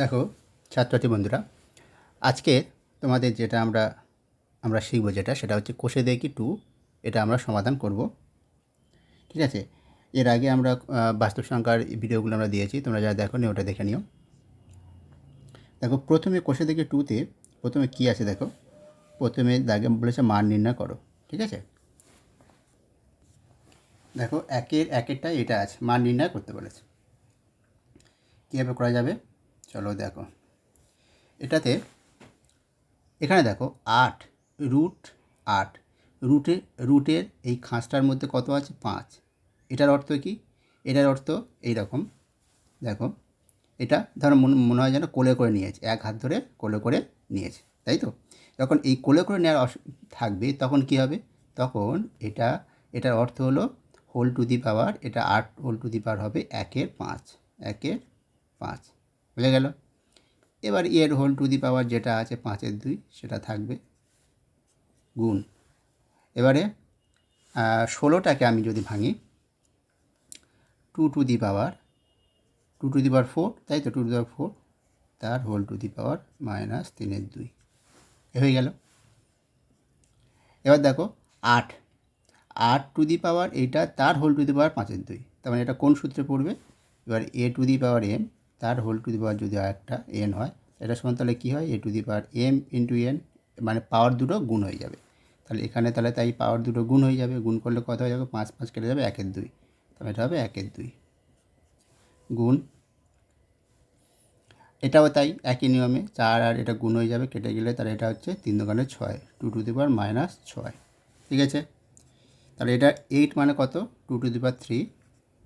দেখো ছাত্রছাত্রী বন্ধুরা, আজকে তোমাদের যেটা আমরা শিখবো সেটা হচ্ছে কোষে দেখি টু। এটা আমরা সমাধান করব। ঠিক আছে। এর আগে আমরা বাস্তব সংখ্যার ভিডিওগুলো আমরা দিয়েছি, তোমরা যারা দেখো নি ওটা দেখে নিও। দেখো প্রথমে কোষে দেখি টুতে প্রথমে কী আছে দেখো। প্রথমে দাগে বলেছে মান নির্ণয় করো। ঠিক আছে। দেখো একেরটা এটা আছে, মান নির্ণয় করতে বলেছে। কীভাবে করা যাবে চলো দেখো। এটাতে এখানে দেখো 8 রুট 8 রুটের এই খাঁজটার মধ্যে কত আছে 5। এটার অর্থ কি? এটার অর্থ এই রকম। দেখো এটা ধরো মনে হয় যেন কোলে করে নিয়েছে, এক হাত ধরে কোলে করে নিয়েছে, তাই তো? যখন এই কোলে করে নেওয়ার থাকবে তখন কি হবে? তখন এটার অর্থ হলো হোল টু দি পাওয়ার, এটা 8 হোল টু দি পাওয়ার হবে 1/5। 1/5 বুঝে গেল? এবার এর হোল টু দি পাওয়ার যেটা আছে 5/2 সেটা থাকবে গুণ। এবারে 16টাকে আমি যদি ভাঙি 2 টু দি পাওয়ার 4, তাই তো? 2 টু দি পাওয়ার 4 তার হোল টু দি পাওয়ার -3/2 হয়ে গেল। এবার দেখো 8 টু দি পাওয়ার এইটা তার হোল টু দি পাওয়ার 5/2, তার মানে এটা কোন সূত্রে পড়বে? এবার a to the power m তার হোল টু দি পাওয়ার যদি আরেকটা এন হয়, এটা সমান তাহলে কী হয়? A to the power m into n, মানে পাওয়ার দুটো গুণ হয়ে যাবে। তাহলে এখানে তাই পাওয়ার দুটো গুণ হয়ে যাবে। গুণ করলে কত হয়ে যাবে? 5 5 কেটে যাবে 1/2, তাহলে এটা হবে 1/2 গুণ। এটাও তাই একই নিয়মে 4 আর এটা গুণ হয়ে যাবে, কেটে গেলে তাহলে এটা হচ্ছে 3 দোকানে 6, 2 টু দি পাওয়ার -6। ঠিক আছে। তাহলে এটা 8 মানে কত? 2 to the power 3,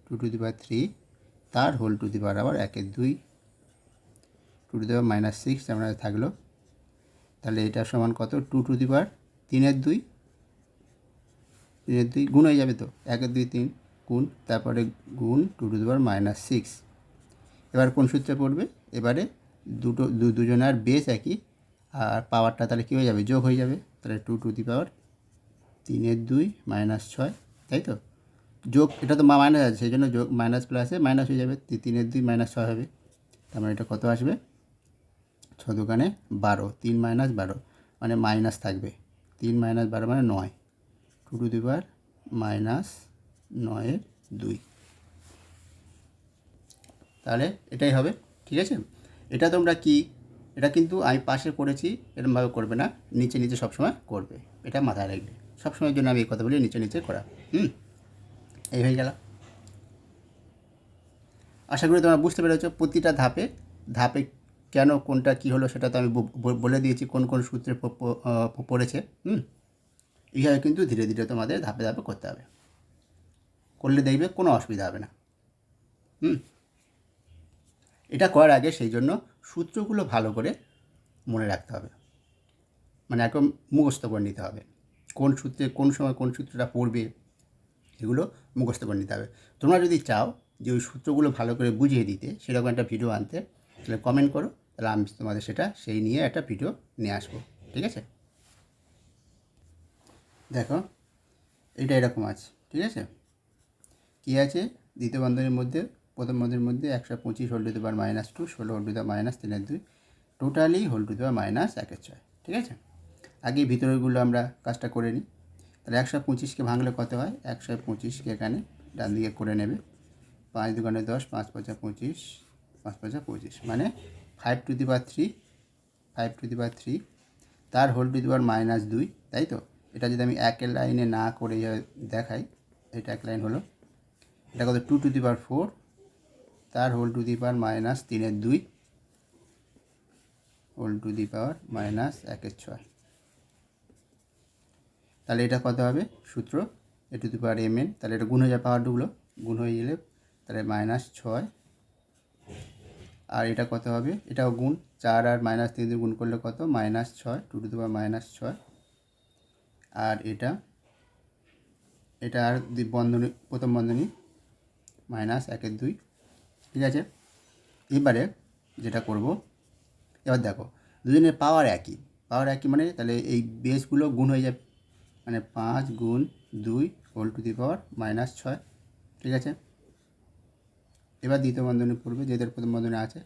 2 to the power 3 তার হোল টু দি পাওয়ার আবার 1/2, 2 টু দি পাওয়ার -6 যেমন থাকলো। তাহলে এটা সমান কত? 2 টু দি পাওয়ার 3/2, 3/2 গুণ হয়ে যাবে তো, 1/2 3 গুণ, তারপরে গুণ 2 টু দি পাওয়ার -6। এবার কোন সূত্রে পড়বে? এবারে দুজনের বেস একই, আর পাওয়ারটা তাহলে কী হয়ে যাবে? যোগ হয়ে যাবে। তাহলে 2 টু দি পাওয়ার 3/2 -6, তাই তো? যোগ, এটা তো মাইনাস আছে সেই জন্য যোগ মাইনাস প্লাসে মাইনাস হয়ে যাবে, 3/2 -6 হবে। তার মানে এটা কত আসবে? 6 দোকানে 12, 3 - 12 মানে মাইনাস থাকবে। 3 - 12 মানে 9, 2 টু দি পাওয়ার -9/2। তাহলে এটাই হবে। ঠিক আছে। এটা তোমরা কি, এটা কিন্তু আমি পাশে করেছি, এরকমভাবে করবে না, নিচে নিচে সবসময় করবে, এটা মাথায় রাখবে। সবসময়ের জন্য আমি এই কথা বলি, নিচে নিচে করা। এই হয়ে গেল। আশা করি তোমরা বুঝতে পেরেছো প্রতিটা ধাপে ধাপে কেন কোনটা কি হলো সেটা তো আমি বলে দিয়েছি, কোন কোন সূত্রে পড়েছে। এইভাবে কিন্তু ধীরে ধীরে তোমাদের ধাপে ধাপে করতে হবে, করলে দেখবে কোনো অসুবিধা হবে না। এটা করার আগে সেই জন্য সূত্রগুলো ভালো করে মনে রাখতে হবে, মানে একদম মুখস্থ করে নিতে হবে। কোন সূত্রে কোন সময় কোন সূত্রটা পড়বে এগুলো মুখস্থ করে নিতে হবে। তোমরা যদি চাও যে ওই সূত্রগুলো ভালো করে বুঝিয়ে দিতে, সেরকম একটা ভিডিও আনতে, তাহলে কমেন্ট করো, তাহলে আমি তোমাদের সেই নিয়ে একটা ভিডিও নিয়ে আসবো। ঠিক আছে। দেখো এটা এরকম আছে। ঠিক আছে। কী আছে? দ্বিতীয় বন্ধনীর মধ্যে প্রথম বন্ধনীর মধ্যে 125 whole to the power -2, 16 whole to the power -3/2, totally whole to the power -1/6। ঠিক আছে। আগে ভিতরেরগুলো আমরা কাজটা করে নিই। তাহলে 125কে ভাঙলে কত হয়? 125কে এখানে ডান দিকে করে নেবে, 5 দোকানে 10, 5 5 25, 5 5 25 মানে 5 to the power 3, 5 to the power 3 তার হোল টু দি পাওয়ার -2, তাই তো? এটা যদি আমি একের লাইনে না করে দেখাই, এটা এক লাইন হলো। এটা কত? 2 টু দি পাওয়ার 4 তার whole to the power -3/2 whole to the power -1/6। তাহলে এটা কত হবে? সূত্র এ টু দি পাওয়ার mn, তাহলে এটা গুণ হয়ে যায়, পাওয়ার ডুবলো, গুণ হয়ে গেলে তাহলে -6। আর এটা কত হবে? এটাও গুণ, 4 আর -3 দিয়ে গুণ করলে কত? -6, 2 টু দি পাওয়ার -6। আর এটা আর বন্ধনী, প্রথম বন্ধনী -1/2। ঠিক আছে। এবারে যেটা করব, এবার দেখো দুজনের পাওয়ার একই মানে তাহলে এই বেসগুলো গুণ হয়ে যাবে, মানে 5 গুণ 2 হোল টু দি পাওয়ার -6। ঠিক আছে। এবার দ্বিতীয় বন্ধনী পড়বে, যেদের প্রথম বন্ধনী আছে,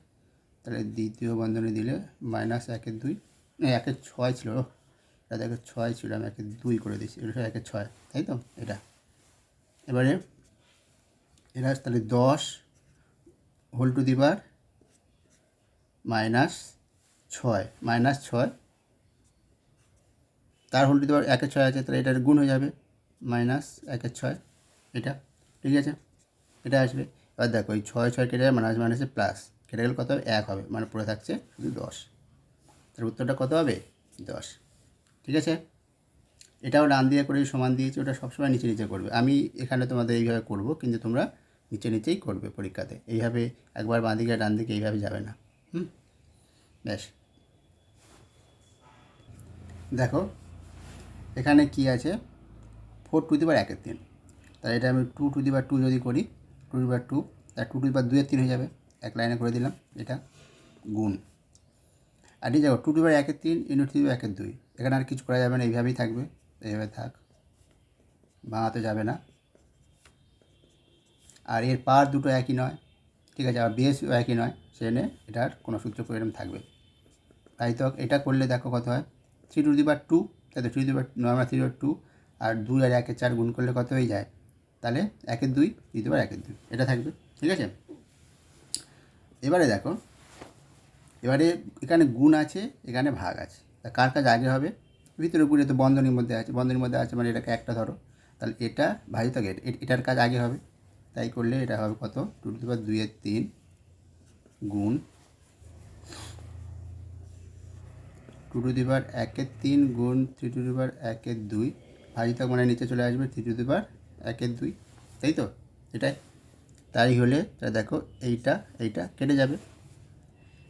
তাহলে দ্বিতীয় বন্ধনী দিলে মাইনাস 1/2, 1/6 ছিল, এটা 1/6 ছিল, আমি 1/2 করে দিচ্ছি, এটা 1/6, তাই তো এটা। এবারে এটা তাহলে 10 হোল টু দি পাওয়ার -6 তার হোল টু দি পাওয়ার 1/6 আছে, তাহলে এটার গুণ হয়ে যাবে -1/6, এটা ঠিক আছে, এটা আসবে। এবার দেখো এই 6 কেটে যাবে, মাইনাস মাইনাসে প্লাস, কেটে গেলে কত হবে 1 হবে, মানে পড়ে থাকছে শুধু 10। তার উত্তরটা কত হবে 10, ঠিক আছে। এটাও ডান দিয়ে করে সমান দিয়েছি, ওটা সবসময় নিচে নিচে করবে। আমি এখানে তোমাদের এইভাবে করব, কিন্তু তোমরা নিচে নিচেই করবে পরীক্ষাতে, এইভাবে একবার বাঁ দিকে ডান দিকে এইভাবে যাবে না। ব্যাস, দেখো এখানে কি আছে 4 টু দি পাওয়ার 1/3, তাহলে এটা আমি 2 টু দি পাওয়ার 2 যদি করি, 2 টু দি পাওয়ার 2, তার 2 টু দি পাওয়ার 2/3 হয়ে যাবে, এক লাইনে করে দিলাম এটা গুণ। আর ঠিক আছে, 2 to the power 1/3 into 2 to the power 1/2, এখানে আর কিছু করা যাবে না, এইভাবেই থাকবে, এইভাবে থাক, ভাঙাতে যাবে না। আর এর পাওয়ার দুটো একই নয়, ঠিক আছে, আর বেসও একই নয়, সেজন্য এটার কোনো সূত্র পরিমাণ থাকবে। তাই তো এটা করলে দেখো কত হয় 3 টু দি পাওয়ার 2, তাই তো 3 to the power normal 3 to the power 2, আর 2 আর 1 4 গুণ করলে কত হয়ে যায়, তাহলে 1/2 3 টু দি পাওয়ার 1/2, এটা থাকবে, ঠিক আছে। এবারে দেখো, এবারে এখানে গুণ আছে, এখানে ভাগ আছে, তা কার কাজ আগে হবে, ভিতরে গুণে তো বন্ধনীর মধ্যে আছে, বন্ধনীর মধ্যে আছে মানে এটাকে একটা ধরো, তাহলে এটা ভাজিত এটার কাজ আগে হবে, তাই করলে এটা হবে কত 2 টু দি পাওয়ার 2/3 গুণ 2 টু দি পাওয়ার 1/3 গুণ 3 টু দি পাওয়ার 1/2, ভাজিতক মানে নিচে চলে আসবে 3 টু দি পাওয়ার 1/2, তাই তো এটাই। তাই হলে তা দেখো এইটা কেটে যাবে,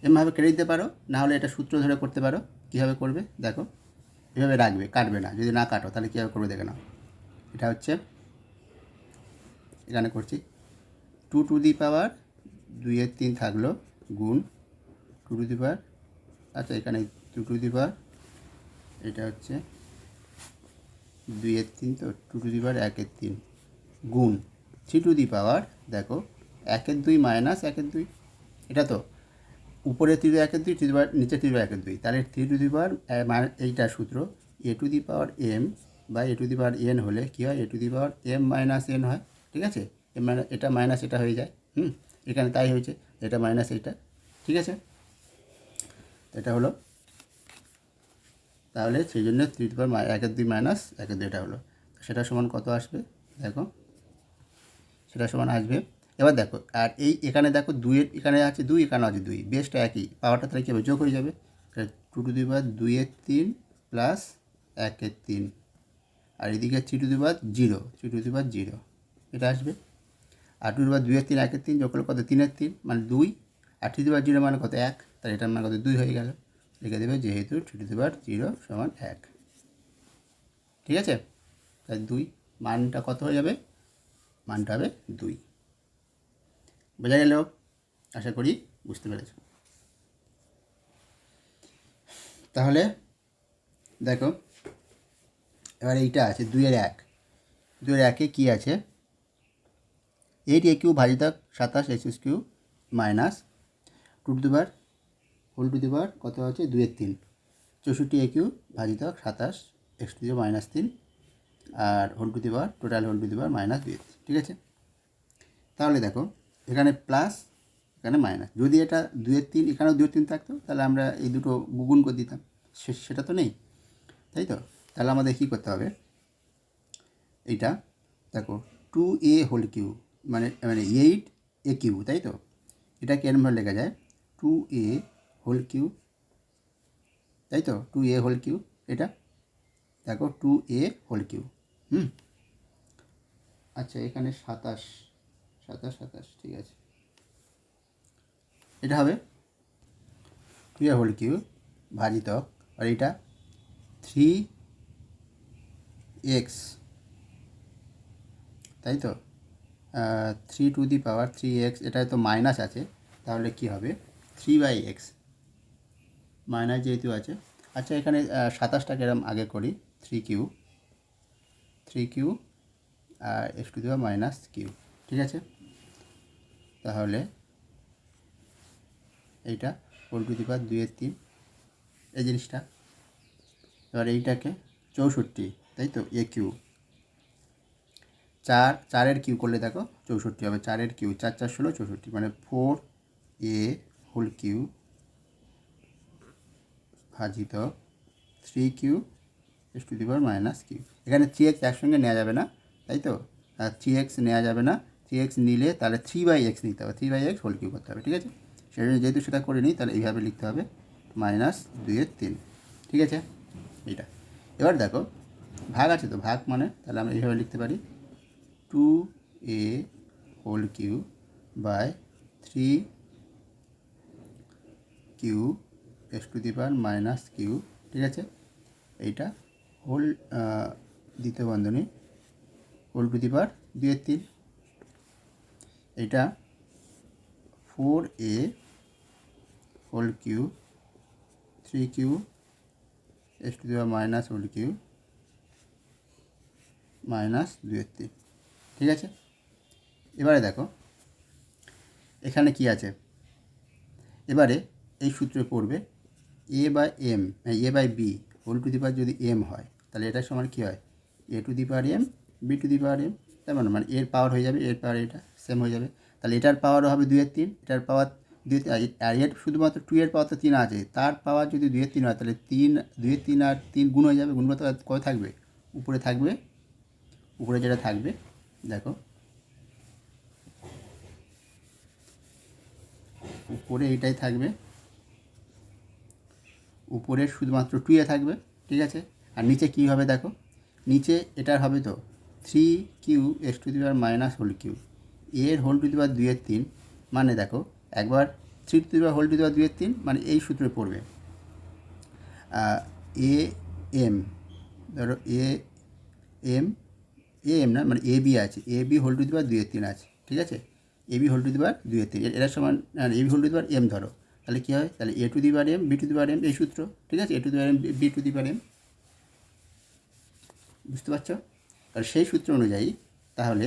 এমনভাবে কেটে দিতে পারো, না হলে এটা সূত্র ধরে করতে পারো। কীভাবে করবে দেখো, এভাবে রাখবে, কাটবে না, যদি না কাটো তাহলে কীভাবে করবে দেখে নাও। এটা হচ্ছে এখানে করছি 2 টু দি পাওয়ার 2/3 থাকলো গুণ 2 টু দি পাওয়ার, আচ্ছা এখানে 2 টু দি পাওয়ার, এটা হচ্ছে 2/3, তো 2 টু দি পাওয়ার 1/3 গুণ 3 টু দি পাওয়ার, দেখো 1/2 মাইনাস 1/2, এটা তো উপরে 3 টু দি 1/2, 3 টু দি পাওয়ার নিচে 3 টু দি পাওয়ার 1/2, তাহলে 3 টু দি পাওয়ার এইটা সূত্র এ টু দি পাওয়ার এম বা এ টু দি পাওয়ার এন হলে কী হয়, a to the power m minus n হয়, ঠিক আছে। এটা মাইনাস এটা হয়ে যায়, এখানে তাই হয়েছে, এটা মাইনাস এইটা, ঠিক আছে। এটা হলো, তাহলে সেই জন্য 3 টু দি পাওয়ার 1/2 মাইনাস 1/2 এটা হলো, সেটা সমান কত আসবে দেখো, সেটা সমান আসবে। এবার দেখো, আর এই এখানে দেখো 2 এখানে আছে 2, এখানে আছে 2, বেসটা একই, পাওয়ারটা তাহলে কী হবে যোগ হয়ে যাবে, 2 টু দি পাওয়ার 2/3 প্লাস 1/3, আর এদিকে 3 to the power 0, 3 to the পাওয়ার 0 এটা আসবে। আর 2 টু দি পাওয়ার 2/3 1/3 যোগ করলে কত 3/3 মানে 2, আর 3 টু দি পাওয়ার 0 মানে কত 1, তাহলে এটার মানে কত 2 হয়ে গেল, লিখে দেবে যেহেতু 3 টু দি পাওয়ার 0 সমান 1, ঠিক আছে। তাই 2 মানটা কত হয়ে যাবে, মানটা হবে 2। বোঝা গেল, আশা করি বুঝতে পেরেছ। তাহলে দেখো এবার এইটা আছে 2 এর 1, 2 এর 1-এ কী আছে 8 a কিউ ভাজিতক 27 x³ minus 2 to the power whole to the power কত আছে 2/3, 64 a কিউ ভাজিতক 27 x³ মাইনাস 3 আর whole to the power total whole to the power minus 2/3, ঠিক আছে। তাহলে দেখো এখানে প্লাস এখানে মাইনাস, যদি এটা 2/3 এখানেও 2/3 থাকতো তাহলে আমরা এই দুটো গুণ করে দিতাম, সেটা তো নেই, তাই তো। তাহলে আমাদের কী করতে হবে, এইটা দেখো 2a হোল কিউ মানে 8a কিউ, তাই তো, এটাকে এরমভাবে লেখা যায় 2a হোল কিউ, তাই তো 2a হোল কিউ, এটা দেখো 2a হোল কিউ, আচ্ছা এখানে 27, ঠিক আছে, এটা হবে 2a হোল কিউ ভাজিতক, আর এটা 3x, তাই তো 3 টু দি পাওয়ার 3x, এটা তো মাইনাস আছে, তাহলে কি হবে 3/x মাইনাস যেহেতু আছে। আচ্ছা এখানে 27টাকে এরম আগে করি 3q আর x to the power minus q, ঠিক আছে। তাহলে এইটা হোল টু দি পাওয়ার 2/3 এই জিনিসটা। এবার এইটাকে 64, তাই তো, এ কিউ 4 কিউ করলে দেখো 64 হবে। 4 কিউ 4 4 16 64, মানে 4a হোল কিউ ভাজিত 3q S to the power minus q. এখানে 3x একসঙ্গে নেওয়া যাবে না, তাই তো, আর 3x নেওয়া যাবে না। 3x নিলে তাহলে 3/x নিতে হবে, 3/x হোল কিউ করতে হবে, ঠিক আছে। সেটা যেহেতু সেটা করে নিই, তাহলে এইভাবে লিখতে হবে -2/3, ঠিক আছে এইটা। এবার দেখো ভাগ আছে তো, ভাগ মানে তাহলে আমরা এইভাবে লিখতে পারি 2a whole q by 3q S to the power minus q, ঠিক আছে। এইটা হোল দ্বিতীয় বন্ধনী হোল টু দি পাওয়ার 2/3। এইটা 4a whole q 3q S to the power minus whole q -2/3, ঠিক আছে। এবারে দেখো এখানে কি আছে, এবারে এই সূত্রে পড়বে a by b whole to the power যদি m হয়, তাহলে এটার সমান কী হয়, a to the power m B to the power m, তেমন মানে এর পাওয়ার হয়ে যাবে, এর পাওয়ার এটা সেম হয়ে যাবে। তাহলে এটার পাওয়ারও হবে 2/3, এটার পাওয়ার 2, আর এর শুধুমাত্র 2 এর পাওয়ার তো 3 আছে, তার পাওয়ার যদি 2/3 হয়, তাহলে 2/3 আর 3 গুণ হয়ে যাবে। গুণ কত কত থাকবে, উপরে থাকবে, উপরে যেটা থাকবে দেখো, উপরে এইটাই থাকবে, উপরে শুধুমাত্র 2a থাকবে, ঠিক আছে। আর নিচে কী হবে দেখো, নিচে এটার হবে তো 3q S to the power minus whole Q, এর হোল টু দি পাওয়ার 2/3, মানে দেখো একবার 3 to the power whole to the power 2/3, মানে এই সূত্রে পড়বে এ এম, ধরো এম না, মানে এ বি আছে, A B whole to the power 2/3 আছে, ঠিক আছে। A B whole to the power 2/3 এটার সমান, A B whole to the power M ধরো, তাহলে কী হয়, তাহলে A to the power M B to the power M, এই সূত্র, ঠিক আছে। A to the power M B to the power M, বুঝতে পারছো। তাহলে সেই সূত্র অনুযায়ী তাহলে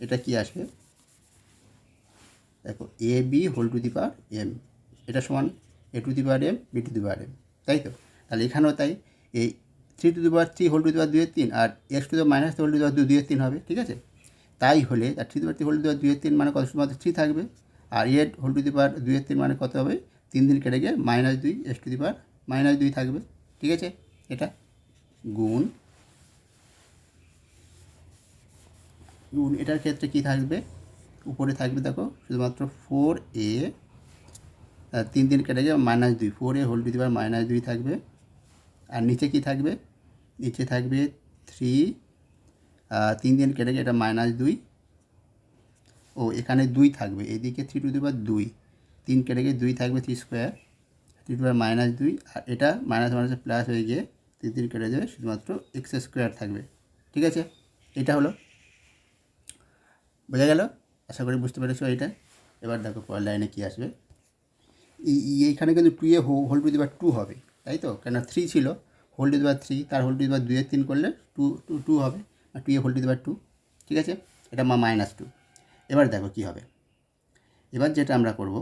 এটা কি আসবে দেখো, A B whole to the power M, এটা সমান A to the power M B to the power M, তাই তো। তাহলে এখানেও তাই, এই 3 to the power 3 whole to the power 2/3 আর X to the power minus whole to the power 2/3 হবে, ঠিক আছে। তাই হলে আর 3 to the power 3 whole to the power 2/3 মানে কত, শুধুমাত্র 3 থাকবে। আর এর হোল টু দি পাওয়ার 2/3 মানে কত হবে, 3 দিন কেটে গিয়ে -2 এক্স টু দি পাওয়ার -2 থাকবে, ঠিক আছে। এটা গুণ এটার ক্ষেত্রে কি থাকবে, উপরে থাকবে দেখো শুধুমাত্র 4a, 3 দিন কেটে গিয়ে -2, 4a whole to the power -2 থাকবে। আর নিচে কি থাকবে, নিচে থাকবে 3, 3 দিন কেটে গিয়ে এটা -2, ও এখানে 2 থাকবে, এদিকে 3 টু দি পাওয়ার 2, 3 কেটে গিয়ে 2 থাকবে, 3 স্কোয়ার 3 টু দি পাওয়ার -2, আর এটা মাইনাস মাইনাসে প্লাস হয়ে গিয়ে 3 দিন কেটে যাবে, শুধুমাত্র এক্স স্কোয়ার থাকবে, ঠিক আছে। এটা হলো, বোঝা গেল, আশা করি বুঝতে পেরেছো এইটা। এবার দেখো পরের লাইনে কী আসবে, এইখানে কিন্তু 2a whole to the power 2 হবে, তাই তো, কেন 3 ছিল, হোল টু দি পাওয়ার 3, তার হোল টু দি পাওয়ার 2/3 করলে 2 হবে, আর 2a whole to the power 2, ঠিক আছে। এটা -2। এবার দেখো কী হবে, এবার যেটা আমরা করব,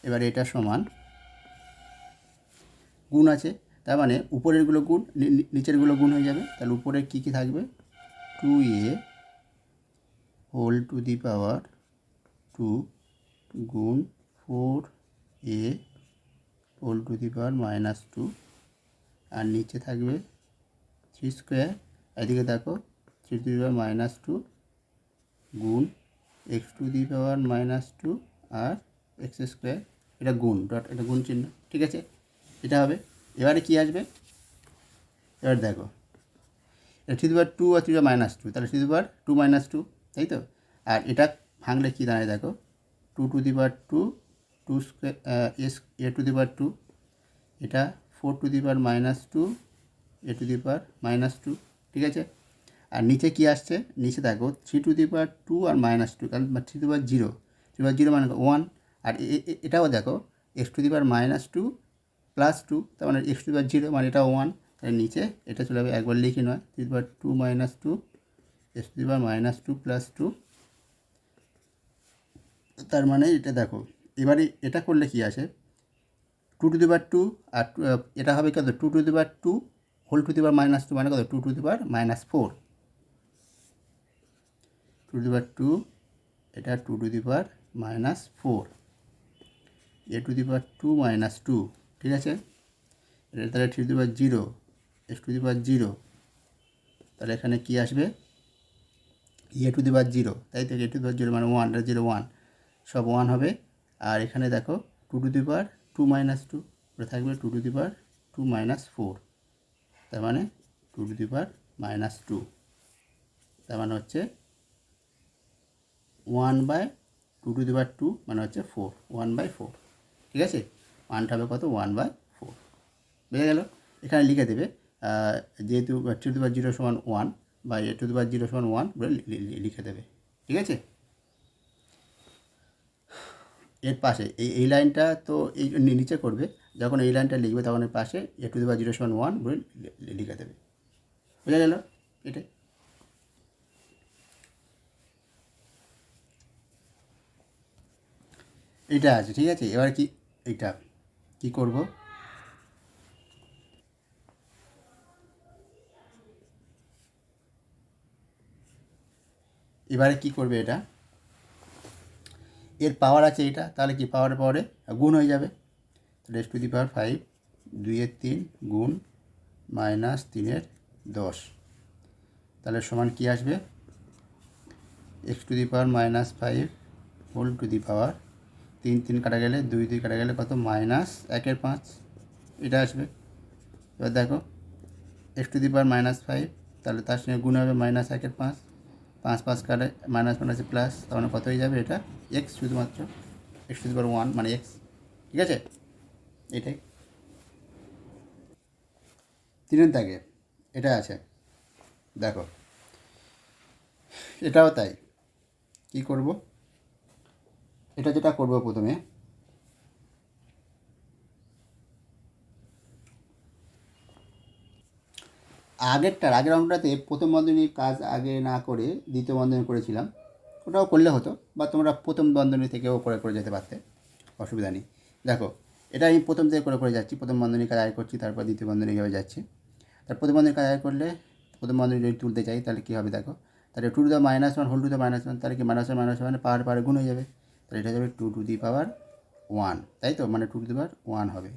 এবার এটা সমান গুণ আছে, তার মানে উপরেরগুলো গুণ নিচেরগুলো গুণ হয়ে যাবে। তাহলে উপরে কী কী থাকবে, 2a whole to the power 2 গুণ 4a whole to the power -2, আর নিচে থাকবে 3 স্কোয়ার, এদিকে দেখো 3 টু দি পাওয়ার -2 গুণ এক্স টু দি পাওয়ার -2 আর এক্স স্কোয়ার, এটা গুণ ডট, এটা গুণ চিহ্ন, ঠিক আছে। এটা হবে, এবারে কি আসবে, এবার দেখো এটা 3 to the power 2 R 3 to the power -2, তাহলে 3 টু দি পাওয়ার 2 -2, তাই তো। আর এটা ভাঙলে কী দাঁড়ায় দেখো, 2 to the power 2, 2 square A to the power 2, এটা 4 to the power -2 A to the power -2, ঠিক আছে। আর নিচে কি আসছে, নিচে দেখো 3 টু দি পাওয়ার 2 আর -2, কারণ 3 to the power 0, 3 to the পাওয়ার 0 মানে 1, আর এটাও দেখো x to the power -2 plus 2, তার মানে এক্স টু দি পাওয়ার 0 মানে এটা 1, তাহলে নিচে এটা চলে যাবে, একবার লিখি নয়, 3 to the power 2 -2 x to the power -2 plus 2, তার মানে এটা দেখো এবারে এটা করলে কি আছে, 2^2 আর এটা হবে কত 2^2 হোল টু দি পাওয়ার -2 মানে কত 2^-4, 2^2 এটা 2^-4, a^2 ঠিক আছে। এটা তাহলে 3^0, x^0, তাহলে এখানে কি আসবে a^0, তাই তো a^0 মানে 1, 0 1 সব 1 হবে। আর এখানে দেখো 2^2 ওটা থাকবে 2^2 তার মানে 2^2, তার মানে হচ্ছে 1/2 মানে হচ্ছে 4, 1/4, ঠিক আছে। মানটা হবে কত 1/4, বুঝে গেল। এখানে লিখে দেবে যেহেতু 2^0 সমান 1 বা a^0 সমান 1 বলে লিখে দেবে, ঠিক আছে। এর পাশে এই লাইনটা তো এই নিচে করবে, যখন এই লাইনটা লিখবে তখন এর পাশে a^0 সমান 1 বলে লিখে দেবে, বুঝে গেল। এটাই এটা আছে, ঠিক আছে। এবার কি এইটা কি করব, এবারে কি করবে এটা, এর পাওয়ার আছে এটা, তাহলে কি পাওয়ারে গুণ হয়ে যাবে। x^5 2/3 গুণ -3/10, তাহলে সমান কি আসবে x^5 whole to the power 3 কাটা গেলে 2 কাটা গেলে কত -1/5 এটা আসবে। এবার দেখো x^5, তাহলে তার সঙ্গে গুণ হবে -1/5, 5 কাটে -1 আছে প্লাস, তাহলে কত হয়ে যাবে এটা x, শুধুমাত্র x^1 মানে x, ঠিক আছে। এটাই 3 থাকে, এটা আছে দেখো, এটাও তাই। কি করব, এটা যেটা করব প্রথমে আগের অঙ্কটাতে প্রথম বন্ধনীর কাজ আগে না করে দ্বিতীয় বন্ধনী করেছিলাম, ওটাও করলে হতো, বা তোমরা প্রথম বন্ধনী থেকেও করে যেতে পারতে, অসুবিধা নেই। দেখো এটা আমি প্রথম থেকে করে যাচ্ছি, প্রথম বন্ধনীর কাজ আগে করছি, তারপর দ্বিতীয় বন্ধনী হয়ে যাচ্ছি। তার প্রথম বন্ধনীর কাজ আগে করলে প্রথম বন্ধনী যদি তুলতে চাই তাহলে কী হবে দেখো, তাহলে 2^-1 হোল টু দি -1, তাহলে কি -1 পাওয়ার গুণ হয়ে যাবে, তাহলে এটা যাবে 2^1, তাই তো, মানে 2^1 হবে,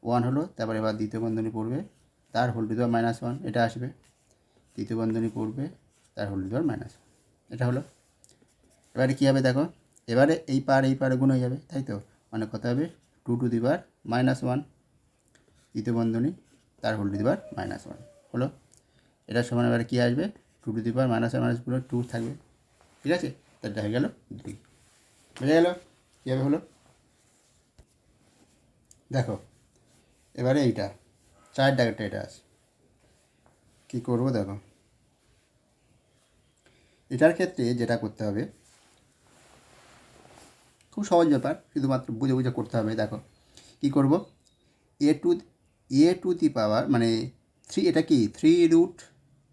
1 হলো। তারপর এবার দ্বিতীয় বন্ধনী পড়বে, তার হোল টু দি পাওয়ার -1 এটা আসবে, তৃতীয় বন্ধনী পড়বে, তার হোল টু দি পাওয়ার -1, এটা হলো। এবারে কী হবে দেখো, এবারে এই পারে গুণ হয়ে যাবে, তাই তো, মানে কত হবে 2^-1, তৃতীয় বন্ধনী তার হোল টু দি পাওয়ার -1 হলো। এটার সমান এবারে কী আসবে 2^-1 -2 থাকবে, ঠিক আছে। তার হয়ে গেল 2, বুঝে গেল কীভাবে হলো। দেখো এবারে এইটা 4 দাগেরটা এটা আছে, কী করবো দেখো, এটার ক্ষেত্রে যেটা করতে হবে খুব সহজ ব্যাপার, শুধুমাত্র বুঝে করতে হবে। দেখো কী করব, a টু দি পাওয়ার মানে 3, এটা কি 3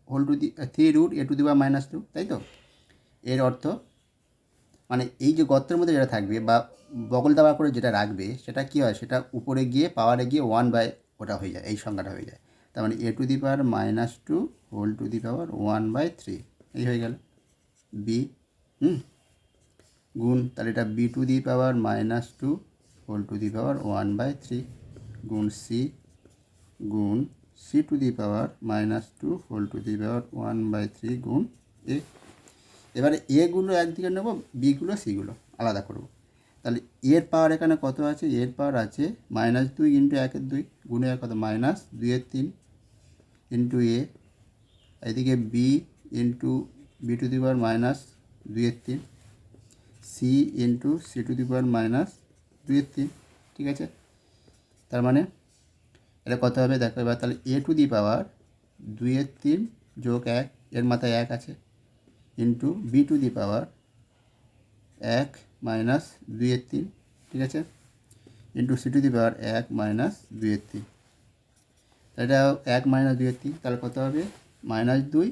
হোল টু দি 3 a^2, তাই তো। এর অর্থ মানে এই যে গর্তের মধ্যে যেটা থাকবে বা বগল দাবা করে যেটা রাখবে সেটা কী হয়, সেটা উপরে গিয়ে পাওয়ারে গিয়ে 1 ওটা হয়ে যায়, এই সংখ্যাটা হয়ে যায়। তার মানে a^-2 whole to the power 1/3 এই হয়ে গেল বি, গুণ, তাহলে এটা b^-2 whole to the power 1/3 গুণ সি, গুণ c^-2 whole to the power 1/3 গুণ এ। এবারে এগুলো একদিকে নেব, বিগুলো সিগুলো আলাদা করব। তাহলে এর পাওয়ার এখানে কত আছে, এর পাওয়ার আছে -2 ইন্টু 1/2 গুণে কত -2/3 ইন্টু এ, এদিকে B into b^-2/3 C into c^-2/3, ঠিক আছে। তার মানে এটা কত হবে দেখো এবার, তাহলে a^-2/3 যোগ 1, এর মাথায় 1 আছে, ইন্টু b^-1 -2/3, ঠিক আছে, ইন্টু c^-1 -2/3, এটা 1 -2/3, তাহলে কত হবে -2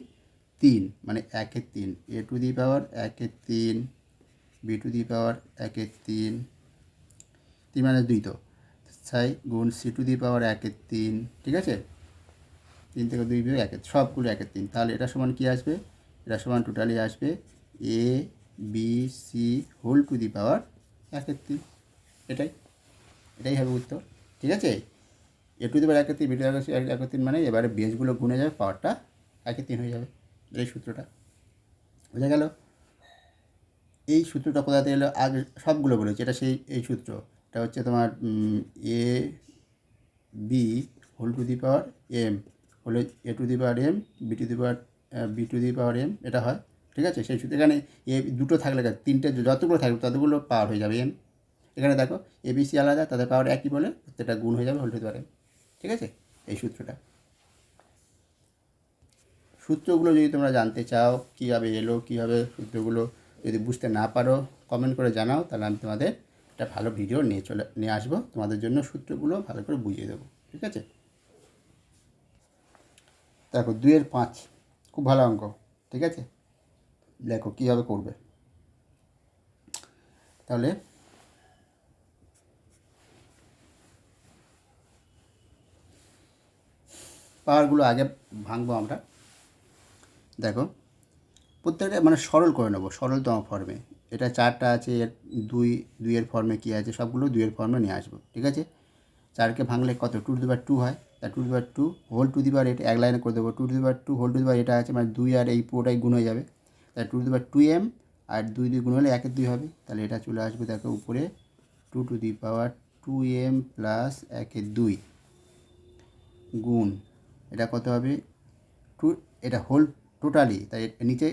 3, মানে 1/3, a^-1/3 b^-1/3 3 - 2 তো সাই গুণ সি টু দি পাওয়ার 1/3, ঠিক আছে? 3 থেকে 2 বিয়োগ 1, সবগুলো 1/3। তাহলে এটা সমান কী আসবে? এটা সমান টোটালি আসবে A B C whole to the power 1/3। এটাই এটাই হবে উত্তর, ঠিক আছে? A to the power 1/3 B to the power 1/3 মানে এবারে বেসগুলো গুণে যাবে, পাওয়ারটা 1/3 হয়ে যাবে। এই সূত্রটা বোঝা গেল? এই সূত্রটা কোথা থেকে এলো? আগে সবগুলো বলেছি, এটা সেই এই সূত্র। এটা হচ্ছে তোমার A B whole to the power M হলে A to the power M B to the power M, এটা হয়, ঠিক আছে? সেই সূত্র এখানে এ দুটো থাকলে তিনটে যতগুলো থাকবে ততগুলো পাওয়ার হয়ে যাবে এম। এখানে দেখো এবিসি আলাদা, তাদের পাওয়ার একই বলে প্রত্যেকটা গুণ হয়ে যাবে whole to the power M, ঠিক আছে? এই সূত্রটা, সূত্রগুলো যদি তোমরা জানতে চাও কীভাবে এলো, কীভাবে সূত্রগুলো যদি বুঝতে না পারো কমেন্ট করে জানাও, তাহলে আমি তোমাদের একটা ভালো ভিডিও নিয়ে আসবো, তোমাদের জন্য সূত্রগুলো ভালো করে বুঝিয়ে দেবো, ঠিক আছে? দেখো 2-5 খুব ভালো অঙ্ক, ঠিক আছে? দেখো কীভাবে করবে। তাহলে পাওয়ারগুলো আগে ভাঙবো আমরা। দেখো প্রত্যেকটা মানে সরল করে নেবো, সরলতম ফর্মে। এটা 4টা আছে, এর 2 ফর্মে কী আছে, সবগুলো 2 ফর্মে নিয়ে আসবো, ঠিক আছে? 4কে ভাঙলে কত? 2 টু দি পাওয়ার 2 হয়, তা 2 to the power 2 whole to the power, এটা এক লাইনে করে দেবো। 2 to the power 2 whole to the power এটা আছে, মানে 2 আর এই পুরোটাই গুণ হয়ে যাবে, তাই 2 টু দি পাওয়ার 2m আর 2 গুণ হলে 1/2 হবে। তাহলে এটা চলে আসবে দেখো উপরে 2 to the power 2m plus 1/2 গুণ এটা কত হবে 2, এটা হোল টোটালি, তাই নিচে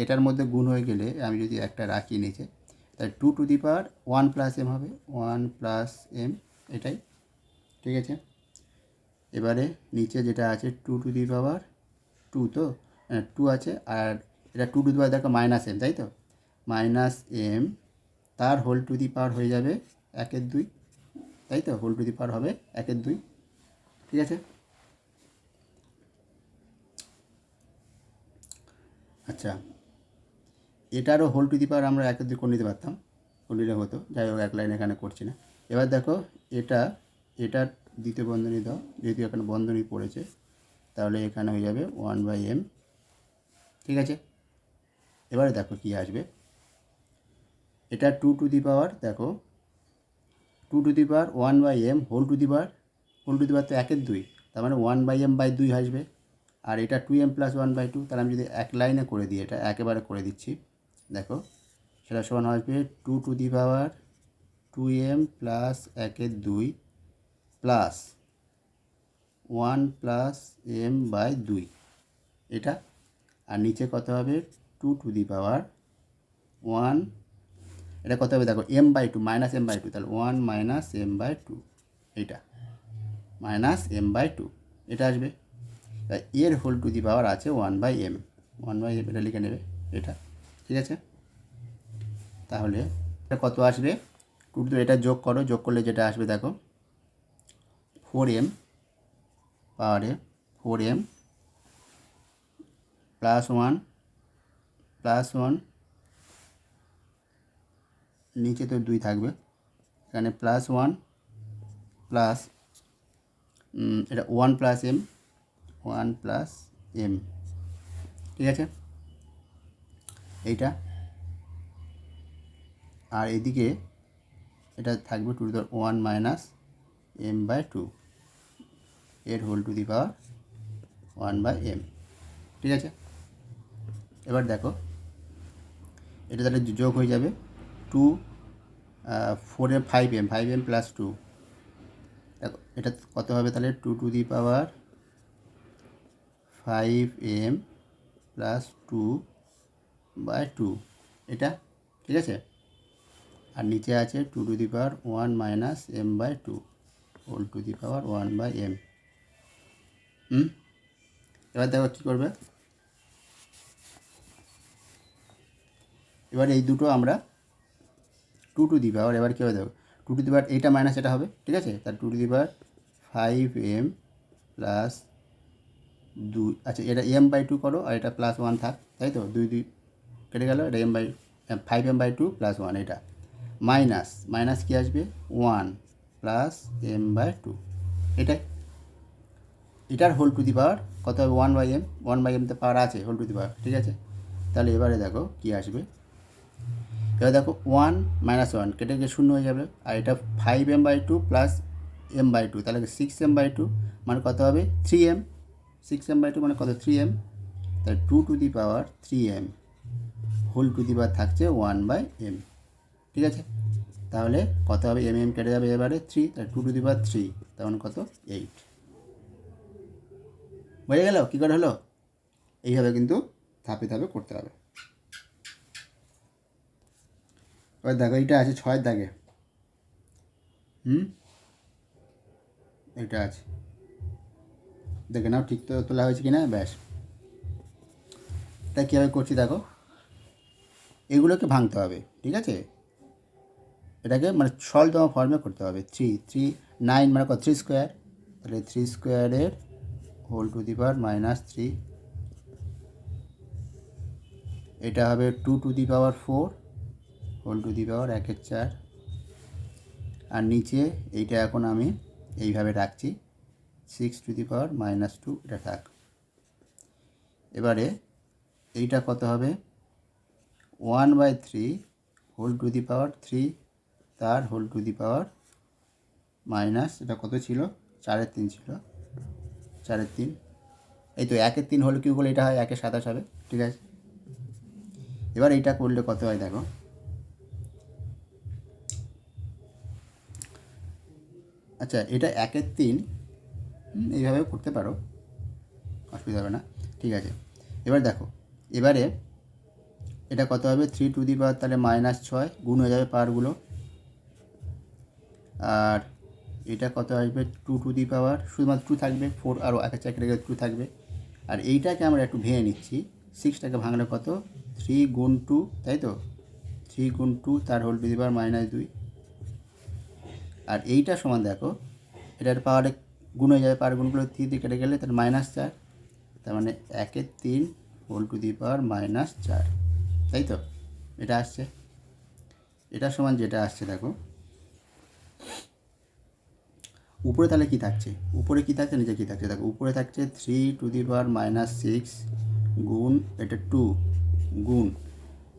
এটার মধ্যে গুণ হয়ে গেলে আমি যদি একটা রাখি নিচে, তাই 2 to the power 1 plus M হবে, 1 প্লাস এম, এটাই, ঠিক আছে? এবারে নিচে যেটা আছে 2 টু দি পাওয়ার 2, তো 2 আছে, আর এটা 2 টু দি পাওয়ার দেখো মাইনাস এম, তাই তো? মাইনাস এম তার হোল টু দি পাওয়ার হয়ে যাবে 1/2, তাই তো? হোল টু দি পাওয়ার হবে 1/2, ঠিক আছে? আচ্ছা, এটারও হোল টু দি পাওয়ার আমরা 1/2 করে নিতে পারতাম, করে নিলে হতো, যাই হোক এক লাইন এখানে করছি না। এবার দেখো এটার দ্বিতীয় বন্ধনী দাও, যেহেতু এখানে বন্ধনী পড়েছে, তাহলে এখানে হয়ে যাবে 1/m, ঠিক আছে? এবারে দেখো কি আসবে, এটা 2 টু দি পাওয়ার, দেখো 2 to the power 1/m whole to the power তো 1/2, তার মানে 1/m/2 আসবে। আর এটা 2m প্লাস 1/2, তাহলে আমি যদি এক লাইনে করে দিই, এটা একেবারে করে দিচ্ছি, দেখো সেটা সমান আসবে 2 to the power 2m plus 1/2 plus 1 plus m/2, এটা। আর নিচে কত হবে 2 টু দি পাওয়ার 1, এটা কত হবে দেখো m/2 মাইনাস m/2, তাহলে 1 মাইনাস m/2, এইটা মাইনাস m/2, এটা আসবে। তাই এর হোল টু দি পাওয়ার আছে 1/m, এটা লিখে নেবে, এটা, ঠিক আছে? তাহলে এটা কত আসবে 2 টু, এটা যোগ করো, যোগ করলে যেটা আসবে দেখো 4m পাওয়ারে 4m প্লাস 1 নিচে তো 2 থাকবে, এখানে প্লাস 1 প্লাস এটা 1 প্লাস m, ঠিক আছে? এইটা, আর এদিকে এটা থাকবে 2 to the power 1 minus m/2, এর whole to the power 1/m, ঠিক আছে? এবার দেখো এটা তাহলে যোগ হয়ে যাবে 2 4m 5m প্লাস 2, দেখো এটা কত হবে তাহলে 2 to the power 5m plus 2/2, এটা, ঠিক আছে? আর নিচে আছে 2 to the power 1 minus m/2 whole to the power 1/m। এবার দেখো কী করবে, এবার এই দুটো আমরা 2 টু দি পাওয়ার, এবার কী হবে দেখো 2 টু দি পাওয়ার এইটা মাইনাস এটা হবে, ঠিক আছে? তার 2 to the power 5m plus 2, আচ্ছা এটা m/2 করো, আর এটা প্লাস 1 থাক, তাই তো? 2 কেটে গেল, এটা m/5m/2 প্লাস 1, এটা মাইনাস মাইনাস কী আসবে 1 প্লাস m/2, এটার হোল টু দি পাওয়ার কত হবে 1/m, 1/m তো পাওয়ার আছে হোল টু দি পাওয়ার, ঠিক আছে। তাহলে এবারে দেখো কী আসবে, এবার দেখো 1 - 1 কেটে গিয়ে 0 হয়ে যাবে, আর এটা 5m/2 প্লাস m/2, তাহলে 6m/2 মানে কত হবে 3m, 6m/2 মানে কত 3m, তাহলে 2 to the power 3m whole to the power থাকছে 1/m, ঠিক আছে। তাহলে কত হবে কেটে যাবে এবারে 3, তাহলে 2 টু দি পাওয়ার 3, তার মানে কত 8। বোঝা গেল কী করে হলো? এইভাবে কিন্তু ধাপে ধাপে করতে হবে। এবার দেখো এইটা আছে 6 দাগে, এটা আছে, দেখে নাও ঠিক তো তোলা হয়েছে কি না, ব্যাস। তাই কীভাবে করছি দেখো, এগুলোকে ভাঙতে হবে, ঠিক আছে। এটাকে মানে সলতম ফর্মে করতে হবে। 9 মানে কত 3 স্কোয়ার, তাহলে 3 স্কোয়ারের হোল টু দি পাওয়ার -3, এটা হবে 2 to the power 4 whole to the power 1/4, আর নিচে এইটা এখন আমি এইভাবে রাখছি 6 টু দি পাওয়ার -2, এটা থাক। এবারে এইটা কত হবে 1/3 হোল টু দি পাওয়ার 3 তার whole to the power minus, এটা কত ছিল 4/3 ছিল, 4/3, এই তো 1/3 হোল কিউব করলে এটা হয় 1/27 হবে, ঠিক আছে। এবার এইটা করলে কত হয় দেখো, আচ্ছা এটা 1/3 এইভাবে করতে পারো, অসুবিধা হবে না, ঠিক আছে। এবার দেখো এবারে এটা কত হবে 3 টু দি পাওয়ার তাহলে -6 গুণ হয়ে যাবে পাওয়ারগুলো, আর এটা কত আসবে 2 টু দি পাওয়ার শুধুমাত্র 2 থাকবে, 4 আরও 1/4 কেটে গেলে 2 থাকবে, আর এইটাকে আমরা একটু ভেঙে নিচ্ছি, 6টাকে ভাঙলে কত 3 গুণ 2, তাই তো 3 গুণ 2 তার হোল টু দি পাওয়ার -2, আর এইটা সমান দেখো এটার পাওয়ারে গুণ হয়ে যাবে, পাওয়ার গুণগুলো 3 দিয়ে কেটে গেলে তার -4, তার মানে 1/3 হোল টু দি পাওয়ার -4, তাই তো এটা আসছে। এটা সমান যেটা আসছে দেখো উপরে তাহলে কী থাকছে, উপরে কী থাকছে নিচে কী থাকছে দেখো, উপরে থাকছে 3 টু দি পাওয়ার -6 গুণ এটা 2 গুণ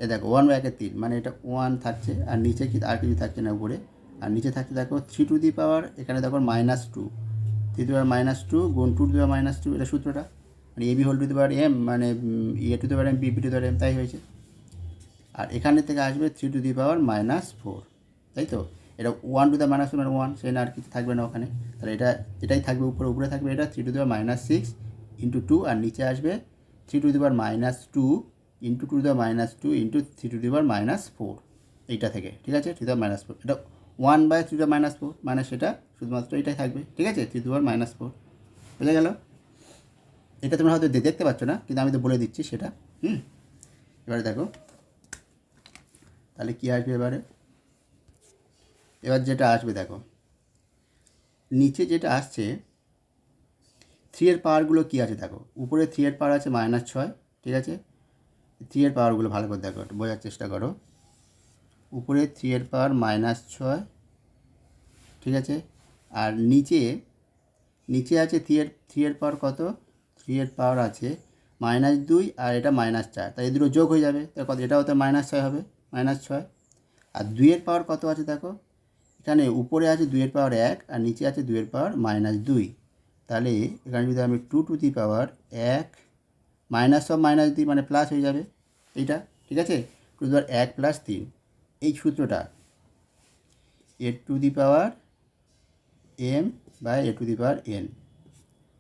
এ দেখো 1/3 মানে এটা 1 থাকছে, আর নিচে কি আর কিছু থাকছে না উপরে, আর নিচে থাকছে দেখো 3 টু দি পাওয়ার এখানে দেখো -2, 3 টু দি পাওয়ার -2 গুণ 2 টু দি পাওয়ার -2, এটা সূত্রটা মানে A B whole to the power m মানে A to the power m B to the power m, তাই হয়েছে। আর এখানে থেকে আসবে 3 টু দি পাওয়ার -4, তাই তো এটা 1 টু দি পাওয়ার -4 মানে 1, সেই না আর কিছু থাকবে না ওখানে, তাহলে এটাই থাকবে উপরে থাকবে এটা 3 টু দি পাওয়ার -6 ইন্টু 2, আর নিচে আসবে 3 to the power -2 into 2 to the power -2 into 3 to the power -4, এইটা থেকে, ঠিক আছে 3 টু দি পাওয়ার -4, এটা 1/3 টু দি পাওয়ার -4 মানে সেটা শুধুমাত্র এটাই থাকবে, ঠিক আছে 3 টু দি পাওয়ার -4, বুঝে গেল। এটা তোমরা হয়তো দেখতে পাচ্ছ না, কিন্তু আমি তো বলে দিচ্ছি সেটা। এবারে দেখো তাহলে কী আসবে এবার যেটা আসবে দেখো নিচে যেটা আসছে 3 এর পাওয়ারগুলো কী আছে দেখো, উপরে 3 এর পাওয়ার আছে -6, ঠিক আছে, 3 এর পাওয়ারগুলো ভালো করে দেখো, বোঝার চেষ্টা করো, উপরে 3 এর পাওয়ার -6, ঠিক আছে, আর নিচে আছে 3 এর পাওয়ার কত, 3 এর পাওয়ার আছে -2 আর এটা -4, তাই এই দুটো যোগ হয়ে যাবে, তার কত এটাও তো -6 হবে, -6, আর 2 এর পাওয়ার কত আছে দেখো, এখানে উপরে আছে 2 এর পাওয়ার 1 আর নিচে আছে 2 এর পাওয়ার -2, তাহলে এখানে যদি আমি 2 টু দি পাওয়ার 1 মাইনাস সব -2 মানে প্লাস হয়ে যাবে এইটা, ঠিক আছে 2 টু দি পাওয়ার 1 প্লাস 3, এই সূত্রটা A to the power m by A to the power n,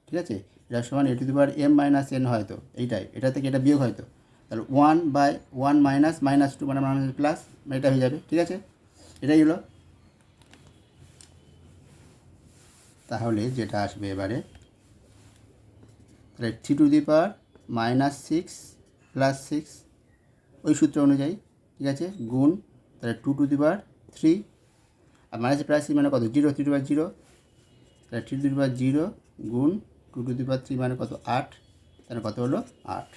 ঠিক আছে, এটা সমান A to the power m minus n হয়তো, এইটাই এটা থেকে এটা বিয়োগ হয়তো, তাহলে 1/1 মাইনাস -2 মানে প্লাস, এটা হয়ে যাবে, ঠিক আছে, এটাই হলো। তাহলে যেটা আসবে এবারে তাহলে 3 টু দি পাওয়ার -6 প্লাস 6 ওই সূত্র অনুযায়ী, ঠিক আছে, গুণ তাহলে 2 টু দি পাওয়ার 3 আর মাইনাস প্লাস মানে কত 0, 3 টু দি পাওয়ার 0, তাহলে 3 টু দি পাওয়ার 0 গুণ 2 টু দি পাওয়ার 3 মানে কত 8, তাহলে কত হলো 8,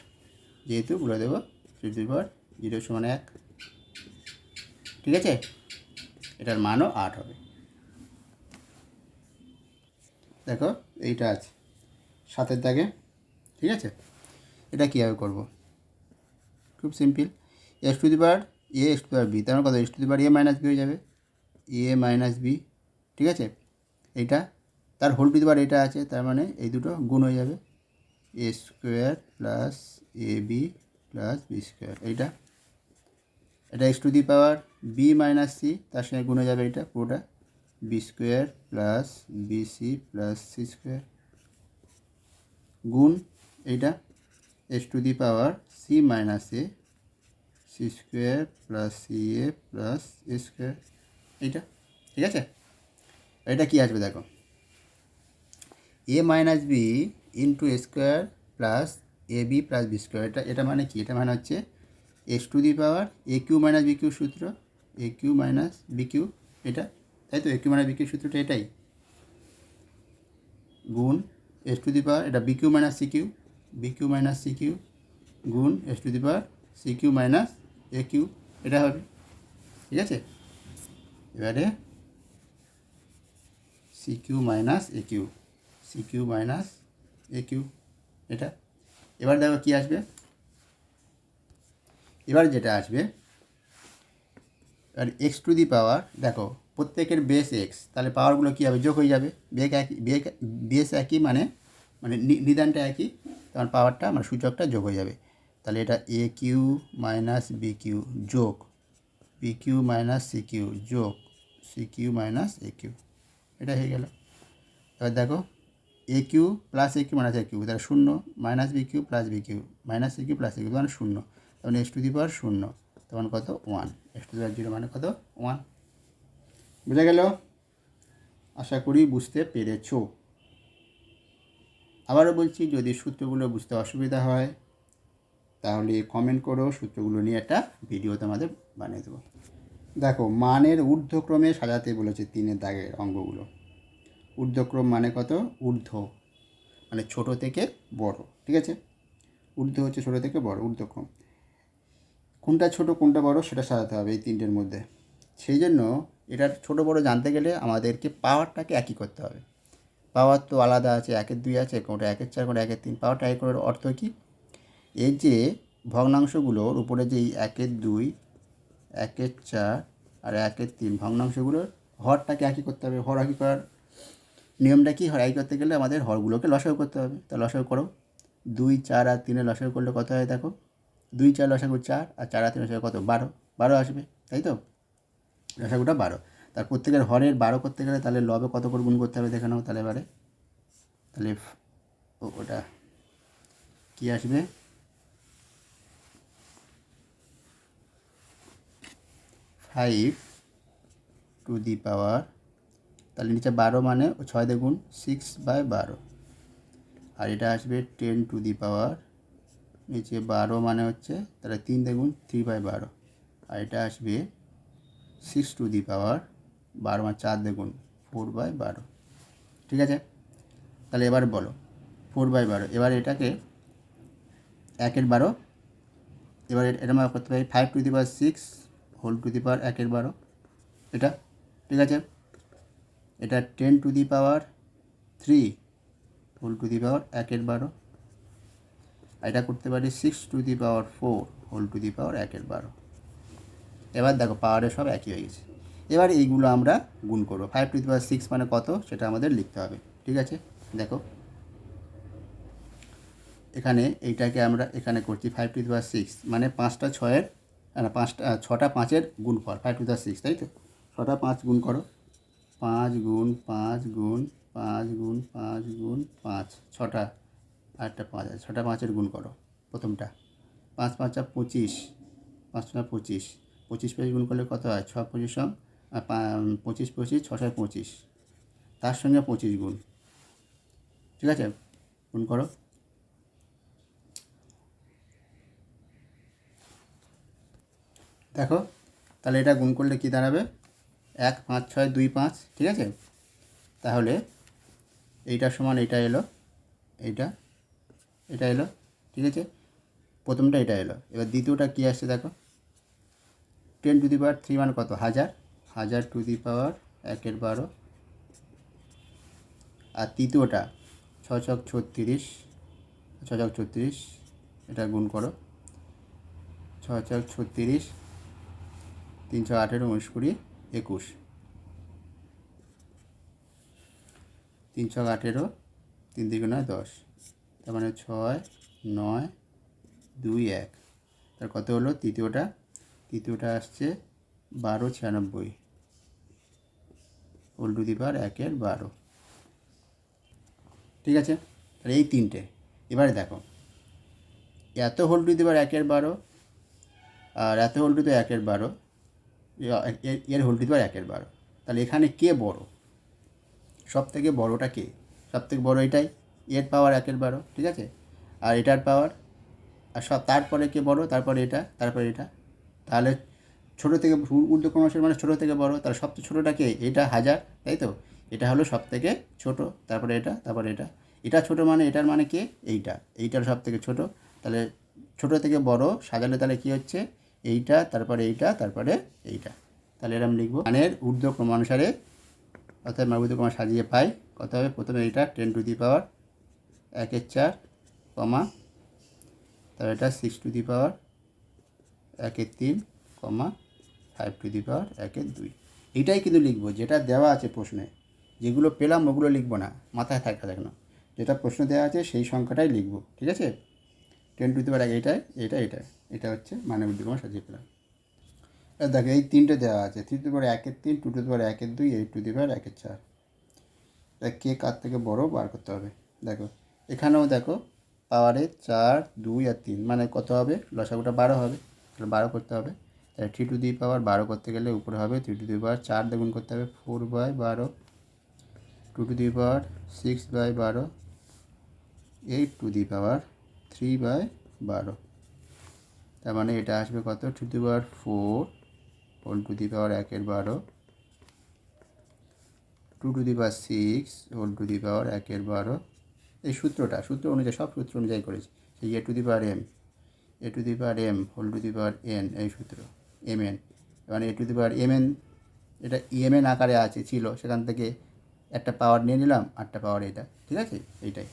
যেহেতু বলে দেবো 3 টু দি পাওয়ার 0 সমান 1, ঠিক আছে। এটার মানও 8 হবে। দেখো এইটা আছে 7-এর দাগে, ঠিক আছে। এটা কীভাবে করব? খুব simple, x to the power a x to the power b, তার মানে কত, x to the power a minus b হয়ে যাবে, এ মাইনাস বি, ঠিক আছে। এইটা তার হোল টু দি পাওয়ার এটা আছে, তার মানে এই দুটো গুণ হয়ে যাবে, a square plus a b plus b square. এটা x to the power b minus c, তার সঙ্গে গুণ হয়ে যাবে এটা পুরোটা, b square plus b c plus c square, গুণ এইটা x to the power c minus a, c square plus c a plus a square. এইটা ঠিক আছে। এটা কী আসবে দেখো, a minus b into a square plus a b plus b square. এটা মানে কি, এটা মানে হচ্ছে X to the power A Q minus B Q সূত্র, A Q minus B Q, এটা তাই তো, A Q minus B Q সূত্রটা এটাই, গুণ এক্স টু দি পাওয়ার এটা B Q minus C Q, B Q minus C Q, গুণ X to the power C Q minus A Q, এটা হবে, ঠিক আছে। এবারে C Q minus A Q, C Q minus A Q, এটা। এবার দেখো কী আসবে, এবার যেটা আসবে, আর এক্স টু দি পাওয়ার, দেখো প্রত্যেকের বেস এক্স, তাহলে পাওয়ারগুলো কী হবে, যোগ হয়ে যাবে, বেস একই মানে মানে নিদানটা একই, তখন পাওয়ারটা মানে সূচকটা যোগ হয়ে যাবে। তাহলে এটা A Q minus B Q যোগ B Q minus C Q যোগ C Q minus A Q, এটা হয়ে গেল। এবার দেখো A Q plus A Q minus A Q, তাহলে 0 minus B Q plus B Q minus A Q plus A Q, মানে 0, তখন এক্স টু দি পাওয়ার 0, তখন কত 1, এক্স টু দি পাওয়ার 0 মানে কত 1। বুঝা গেল? আশা করি বুঝতে পেরেছো। আবারও বলছি, যদি সূত্রগুলো বুঝতে অসুবিধা হয় তাহলে কমেন্ট করো, সূত্রগুলো নিয়ে একটা ভিডিও তোমাদের বানিয়ে দেবো। দেখো মানের ঊর্ধ্বক্রমে সাজাতে বলেছে 3-এর দাগের অঙ্কগুলো। ঊর্ধ্বক্রম মানে কত, ঊর্ধ্ব মানে ছোট থেকে বড়, ঠিক আছে। ঊর্ধ্ব হচ্ছে ছোট থেকে বড়, ঊর্ধ্বক্রম। কোনটা ছোট কোনটা বড় সেটা সাজাতে হবে এই 3টের মধ্যে। সেই জন্য এটার ছোট বড় জানতে গেলে আমাদেরকে পাওয়ারটাকে একই করতে হবে। পাওয়ার তো আলাদা আছে, 1-এর 2 আছে, কোনটা 1-এর 4, কোনটা 1-এর 3। পাওয়ারটা একই করার অর্থ কী, এই যে ভগ্নাংশগুলোর উপরে যে 1-এর 2, 1-এর 4 আর 1-এর 3 ভগ্নাংশগুলোর হরটাকে একই করতে হবে। হর একই করার নিয়মটা কি, হর একই করতে গেলে আমাদের হরগুলোকে লসাগু করতে হবে। তা লসাগু করো, 2, 4 আর 3-এর লসাগু করলে কত হয় দেখো, 2, 4 লসাগু 4 আর 4 আর 3 লসাগু কত, 12 আসবে, তাই তো, লসাগুটা 12। তার প্রত্যেকের হরের 12 করতে গেলে তাহলে লবে কত করে গুণ করতে হবে দেখে নাও। তাহলে এবারে তাহলে ওটা কী আসবে, 5 টু দি পাওয়ার, তাহলে নিচে 12 মানে 6 দিয়ে গুণ 6/12, আর এটা আসবে 10 টু দি পাওয়ার, নিচে 12 মানে হচ্ছে তাহলে 3 দিয়ে গুণ 3/12, আর এটা আসবে 6 টু দি পাওয়ার 12 মানে 4 দিয়ে গুণ 4/12, ঠিক আছে। তাহলে এবার বলো 4/12, এবার এটাকে 1-এর 12, এবার এটা আমরা করতে পারি 5 to the power 6 whole to the power 1-এর 12, এটা ঠিক আছে। এটা 10 to the power 3 whole to the power 1-এর 12, এটা করতে পারি 6 to the power 4 whole to the power 1-এর 12। এবার দেখো পাওয়ারে সব একই হয়ে গেছে। এবার এইগুলো আমরা গুণ করবো। 5 টু দি পাওয়ার 6 মানে কত সেটা আমাদের লিখতে হবে, ঠিক আছে। দেখো এখানে এইটাকে আমরা এখানে করছি 5 টু দি পাওয়ার 6 মানে 5টা 6-এর, না 6টা 5-এর গুণফল 5 টু দি পাওয়ার 6, তাই তো। 6টা 5 গুণ করো, 5 গুণ 5 গুণ 5 গুণ 5 গুণ 5, 6টা আরেকটা 5 আছে, 6টা 5-এর গুণ করো প্রথমটা, 5 5 25, 5 25, 25 গুণ করলে কত হয়, 6 25 25 25, 6 25, তার সঙ্গে 25 গুণ, ঠিক আছে, গুণ করো। দেখো তাহলে এটা গুণ করলে কী দাঁড়াবে, 1 5 6 2 5, ঠিক আছে। তাহলে এইটার সমান এইটা এলো, এটা এলো, ঠিক আছে। প্রথমটা এটা এলো। এবার দ্বিতীয়টা কী আসছে দেখো, 10 টু দি পাওয়ার 3 মানে কত, 1000, 1000 টু দি পাওয়ার 1/12। আর তৃতীয়টা 6 ছক 36, 6 ছক 36, এটা গুণ করো, 6 ছক 36, 3 ছক 18, 19, 20, 21, 3 ছক 18, 3 দিকে 9, 10, তার মানে 6, 9, 2, 1। তার কত হলো? তৃতীয়টা আসছে 1296 হোল টু দি পাওয়ার 1/12। ঠিক আছে, তাহলে এই তিনটে। এবারে দেখো, এত হোল টু দি পাওয়ার 1/12 আর এত হোল টু দি 1/12, এর হোল টু দি পাওয়ার 1/12। তাহলে এখানে কে বড়? সব থেকে বড়োটা কে? সব থেকে বড়ো এটাই, এর পাওয়ার 1/12। ঠিক আছে, আর এটার পাওয়ার, আর সব তারপরে কে বড়? তারপরে এটা, তারপরে এটা। তাহলে ছোটো থেকে ঊর্ধ্বক্রমানুসারে মানে ছোটো থেকে বড়, তাহলে সবচেয়ে ছোটোটা কে? এটা 1000, তাই তো? এটা হলো সব থেকে ছোটো, তারপরে এটা, তারপরে এটা। এটা ছোটো মানে এটার মানে কে? এইটার সব থেকে ছোটো। তাহলে ছোটো থেকে বড় সাজালে তাহলে কী হচ্ছে? এইটা, তারপরে এইটা, তারপরে এইটা। তাহলে এরকম লিখবো, মানের ঊর্ধ্বক্রমানুসারে, অর্থাৎ ঊর্ধ্বক্রম সাজিয়ে পাই কত হবে? প্রথমে এইটা 10 টু দি পাওয়ার 1/4, কমা, তারপরে এটা 6 to the power 1/3, comma, 5 to the power 1/2। এইটাই কিন্তু লিখবো যেটা দেওয়া আছে প্রশ্নে। যেগুলো পেলাম ওগুলো লিখবো না, মাথায় থাকা দেখো। যেটা প্রশ্ন দেওয়া আছে সেই সংখ্যাটাই লিখবো। ঠিক আছে, 10 টু দি পাওয়ার 1, এটা হচ্ছে মানে ঊর্ধ্বক্রম সাজিয়ে পেলাম। দেখো এই তিনটে দেওয়া আছে, 3 to the power 1/3, 2 to the power 1/2, 8 to the power 1/4। কে কার থেকে বড় বার করতে হবে। দেখো এখানেও দেখো পাওয়ারে 4, 2 আর 3 মানে কত হবে? লসাগুটা 12 হবে, তাহলে 12 করতে হবে। তাহলে 3 টু দি পাওয়ার 12 করতে গেলে উপরে হবে 3 টু দি পাওয়ার 4 দিয়ে গুণ করতে হবে, 4/12, 2 to the power 6/12, 8 to the পাওয়ার 3/12। তার মানে এটা আসবে কত? 2 to the power 4 whole to the power 1/12, 2 to the power 6 whole to the power 1/12। এই সূত্র অনুযায়ী, সব সূত্র অনুযায়ী করেছি। সেই A to the power M whole to the power N, এই সূত্র mn। মানে A to the power mn, এটা mn আকারে ছিল, সেখান থেকে একটা পাওয়ার নিয়ে নিলাম, আটটা পাওয়ার এটা। ঠিক আছে, এইটাই,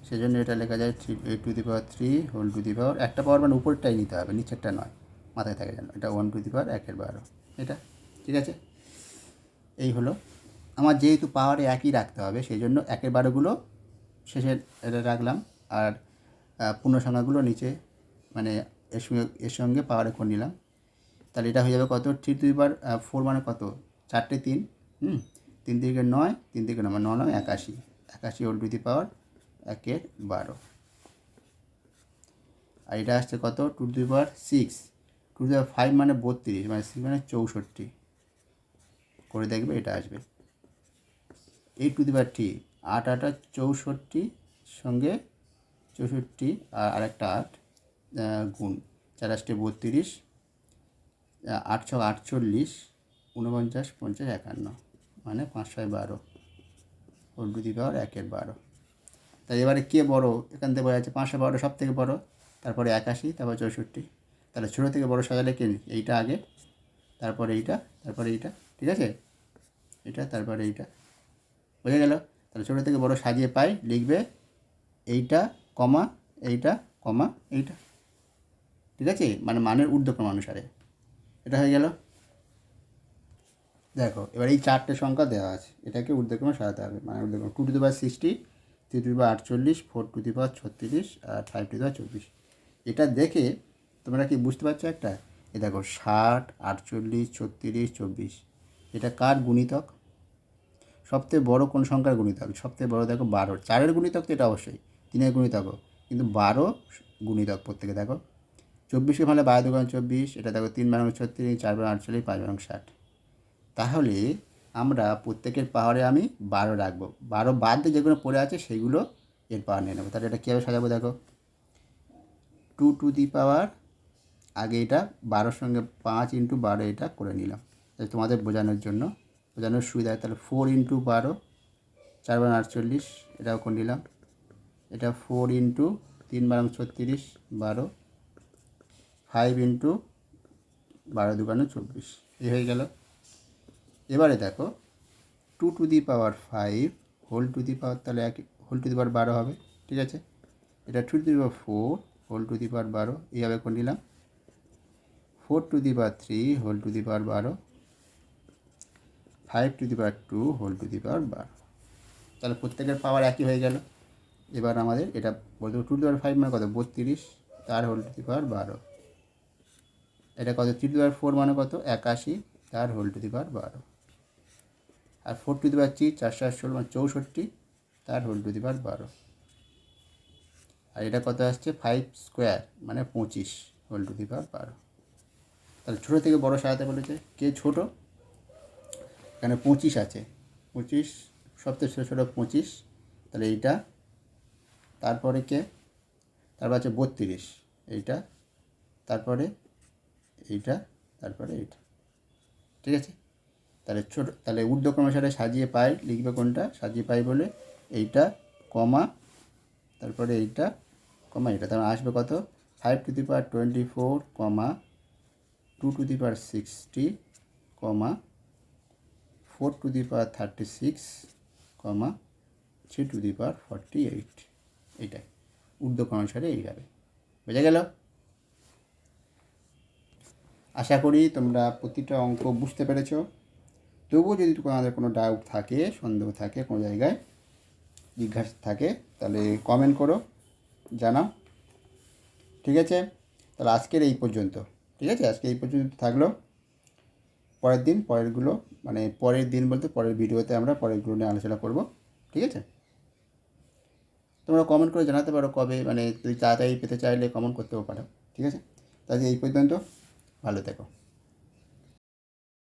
সেজন্য এটা লেখা যায় 8 to the power 3 whole to the power, একটা পাওয়ার মানে উপরটাই নিতে হবে, নিচেরটা নয়, মাথায় থাকে যেন। এটা 1 টু দি পাওয়ার 1/12, এটা। ঠিক আছে, এই হলো। আমার যেহেতু পাওয়ারে একই রাখতে হবে সেই জন্য 1/12গুলো শেষে এটা রাখলাম, আর পূর্ণ সংখ্যাগুলো নিচে, মানে এর সঙ্গে পাওয়ারে করে নিলাম। তাহলে এটা হয়ে যাবে কত? 3 টু দি পাওয়ার 4 মানে কত? 4টে 3, 3 থেকে 9, 3 থেকে 9 মানে 9 9 81, 81 হোল টু দি পাওয়ার 1/12। আর এটা আসছে কত? 2 to the power 6, 2 to the পাওয়ার 5 মানে 32, মানে 6 মানে 64 করে দেখবে, এটা আসবে 8 টু দি পাওয়ার 3, 8 8 64, সঙ্গে 64 আর আরেকটা 8 গুণ 4 8 32, 8 6 48, 49 50 51, মানে 5 6 12 হোল টু দি পাওয়ার 1/12। তাই এবারে কে বড়? এখান থেকে বোঝা যাচ্ছে 512 সব থেকে বড়, তারপরে 81, তারপর 64। তাহলে ছোটো থেকে বড় সাজালে কে? এইটা আগে, তারপরে এইটা, তারপরে এইটা। ঠিক আছে, এটা, তারপরে এইটা। বোঝা গেল? তাহলে ছোটো থেকে বড় সাজিয়ে পাই লিখবে এইটা, কমা, এইটা, কমা, এইটা। ঠিক আছে, মানে মানের ঊর্ধ্বক্রম অনুসারে। এটা হয়ে গেল। দেখো এবার এই 4টে সংখ্যা দেওয়া আছে, এটাকে ঊর্ধ্বক্রমে সাজাতে হবে। মানে ঊর্ধ্বক্রম 2 to the power 60, 3 to the power 48, 4 to the power 36 আর 5 টু দি পাওয়ার 24। এটা দেখে তোমরা কি বুঝতে পারছো একটা? এ দেখো 60, 48, 36, 24, এটা কার গুণিতক? সবথেকে বড় কোন সংখ্যার গুণিতক? সবথেকে বড় দেখো 12, 4-এর গুণিতক তো এটা অবশ্যই, 3-এর গুণিতকও, কিন্তু 12 গুণিতক প্রত্যেকে। দেখো 24কে ফেলে 12 2 24, এটা দেখো 3 12 36, 4 12 48, 5 12 60। তাহলে আমরা প্রত্যেকের পাওয়ারে আমি 12 রাখবো, 12 বাদ দিয়ে যেগুলো পড়ে আছে সেগুলো এর পাওয়ার নিয়ে নেবো। তাহলে এটা কীভাবে সাজাবো? দেখো 2 টু দি পাওয়ার, আগে এটা 12-র সঙ্গে 5 × 12 এটা করে নিলাম, তাই তোমাদের বোঝানোর সুবিধা হয়। তাহলে 4 × 12, 4 12 48, এটাও করে নিলাম। এটা 4 × 3 12 36, 12, 5 ইন্টু 12×2 = 24, এই হয়ে গেল। এবারে দেখো 2^5 হোল টু দি পাওয়ার, তাহলে হোল টু দি পাওয়ার 12 হবে, ঠিক আছে। এটা 2^4 হোল টু দি পাওয়ার 12, এইভাবে করে নিলাম। 4^3 whole to the power 12, 5^2 whole to the power 12, তাহলে প্রত্যেকের পাওয়ার একই হয়ে গেল। এবার আমাদের এটা বলতে 2^5 মানে কত, 32, তার হোল টু দি পাওয়ার 12। এটা কত, 3^4 মানে কত, 81, তার হোল টু দি পাওয়ার 12। আর 4^3 4×4 মানে 64, তার হোল টু দি পাওয়ার 12। আর এটা কত আসছে, 5² মানে 25, হোল টু দি পাওয়ার 12। তাহলে ছোটো থেকে বড় সাজাতে বলেছে, কে ছোটো, এখানে 25 আছে, 25 সবথেকে ছোটো ছোটো 25, তাহলে এইটা, তারপরে কে, তারপর আছে 32, এইটা, তারপরে এইটা, তারপরে এইটা, ঠিক আছে। তাহলে ছোটো, তাহলে ঊর্ধ্বক্রমের সাথে সাজিয়ে পাই লিখবে কোনটা, সাজিয়ে পাই বলে এইটা কমা, তারপরে এইটা কমা এইটা, তারপরে আসবে কত, 5^24, 2^60, 4^36, 3^48, এইটাই ঊর্ধ্বক্রম অনুসারে এইভাবে। বোঝা গেল? আশা করি তোমরা প্রতিটা অঙ্ক বুঝতে পেরেছ। তবুও যদি তোমাদের কোনো ডাউট থাকে, সন্দেহ থাকে, কোনো জায়গায় জিজ্ঞাসা থাকে, তাহলে কমেন্ট করো, জানাও, ঠিক আছে। তাহলে আজকের এই পর্যন্ত, ঠিক আছে, আজকে এই পর্যন্ত থাকলো। পরের দিন পরেরগুলো, মানে পরের দিন বলতে পরের ভিডিওতে আমরা পরেরগুলো নিয়ে আলোচনা করব, ঠিক আছে। তোমরা কমেন্ট করে জানাতে পারো কবে, মানে তুই তাড়াতাড়ি পেতে চাইলে কমেন্ট করতেও পারো, ঠিক আছে। তাহলে এই পর্যন্ত, ভালো থেকো।